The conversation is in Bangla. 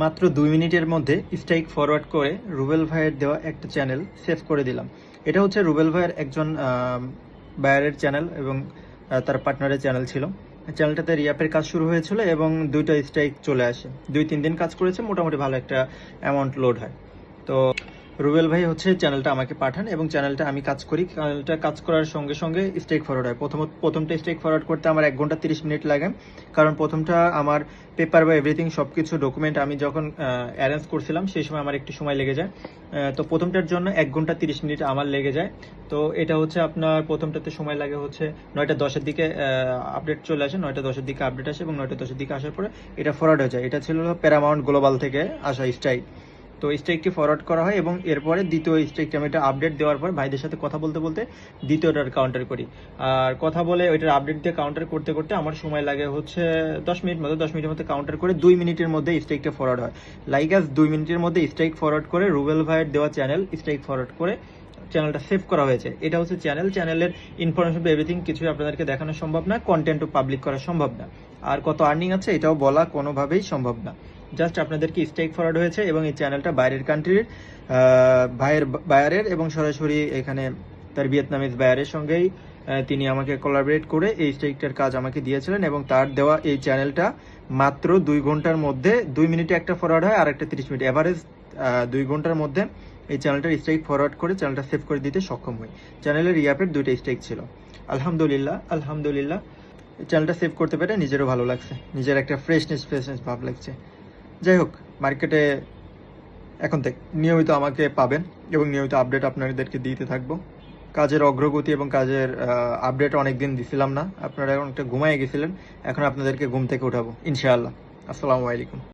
মাত্র 2 মিনিটের মধ্যে স্ট্রাইক ফরওয়ার্ড করে রুবেল ভাইয়ের দেওয়া একটা চ্যানেল সেভ করে দিলাম। এটা হচ্ছে রুবেল ভাইয়ের একজন বায়ারের চ্যানেল এবং তার পার্টনারের চ্যানেল ছিল। চ্যানেলটাতে রিয়াপের কাজ শুরু হয়েছিল এবং 2টা স্ট্রাইক চলে আসে। 2-3 দিন কাজ করেছে, মোটামুটি ভালো একটা অ্যামাউন্ট লোড হয়। তো রুবেল ভাই হচ্ছে চ্যানেলটা আমাকে পাঠান এবং চ্যানেলটা আমি কাজ করি। চ্যানেলটা কাজ করার সঙ্গে সঙ্গে স্ট্রাইক ফরওয়ার্ড হয়। প্রথমটা স্ট্রাইক ফরওয়ার্ড করতে আমার 1 ঘন্টা 30 মিনিট লাগে, কারণ প্রথমটা আমার পেপার বা এভরিথিং সব কিছু ডকুমেন্ট আমি যখন অ্যারেঞ্জ করছিলাম সেই সময় আমার একটু সময় লেগে যায়। তো প্রথমটার জন্য 1 ঘন্টা 30 মিনিট আমার লেগে যায়। তো এটা হচ্ছে আপনার প্রথমটাতে সময় লাগে হচ্ছে 9টা 10-এর দিকে আপডেট চলে আসে, 9টা 10-এর দিকে আপডেট আসে এবং 9টা 10-এর দিকে আসার পরে এটা ফরওয়ার্ড হয়ে যায়। এটা ছিল প্যারামাউন্ট গ্লোবাল থেকে আসা স্ট্রাইক। তো স্ট্রাইকটি ফরওয়ার্ড করা হয় এবং এরপরে দ্বিতীয় স্ট্রাইকটা আমি এটা আপডেট দেওয়ার পর ভাইদের সাথে কথা বলতে বলতে দ্বিতীয়টার কাউন্টার করি। আর কথা বলে ওইটার আপডেট দিয়ে কাউন্টার করতে করতে আমার সময় লাগে হচ্ছে 10 মিনিট মতো। 10 মিনিটের মধ্যে কাউন্টার করে 2 মিনিটের মধ্যে স্ট্রাইকটা ফরওয়ার্ড হয়। লাইক 2 মিনিটের মধ্যে স্ট্রাইক ফরওয়ার্ড করে রুবেল ভাইয়ের দেওয়া চ্যানেল স্ট্রাইক ফরওয়ার্ড করে চ্যানেলটা সেভ করা হয়েছে। এটা হচ্ছে চ্যানেলের ইনফরমেশন এভরিথিং কিছুই আপনাদেরকে দেখানো সম্ভব না, কন্টেন্টও পাবলিক করা সম্ভব না। আর কত আর্নিং আছে এটাও বলা কোনোভাবেই সম্ভব না। জাস্ট আপনাদেরকে স্ট্রাইক ফরওয়ার্ড হয়েছে এবং এই চ্যানেলটা বাইরের কান্ট্রির বায়ারের এবং সরাসরি এখানে তার ভিয়েতনামিজ বায়ারের সঙ্গেই তিনি আমাকে কোলাবরেট করে এই স্ট্রাইকটার কাজ আমাকে দিয়েছিলেন এবং তার দেওয়া এই চ্যানেলটা মাত্র 2 ঘন্টার মধ্যে 2 মিনিটে একটা ফরওয়ার্ড হয় আর একটা 30 মিনিট, এভারেজ 2 ঘন্টার মধ্যে এই চ্যানেলটার স্ট্রাইক ফরওয়ার্ড করে চ্যানেলটা সেভ করে দিতে সক্ষম হই। চ্যানেলের রিয়াপের 2টা স্ট্রাইক ছিল। আলহামদুলিল্লাহ আলহামদুলিল্লাহ, চ্যানেলটা সেভ করতে পেরে নিজেরও ভালো লাগছে, নিজের একটা ফ্রেশনেস ভাব লাগছে। যাই হোক, মার্কেটে এখন থেকে নিয়মিত আমাকে পাবেন এবং নিয়মিত আপডেট আপনাদেরকে দিতে থাকবো। কাজের অগ্রগতি এবং কাজের আপডেট অনেকদিন দিছিলাম না, আপনারা অনেকটা ঘুমায় গেছিলেন, এখন আপনাদেরকে ঘুম থেকে উঠাবো ইনশাআল্লাহ। আসসালামু আলাইকুম।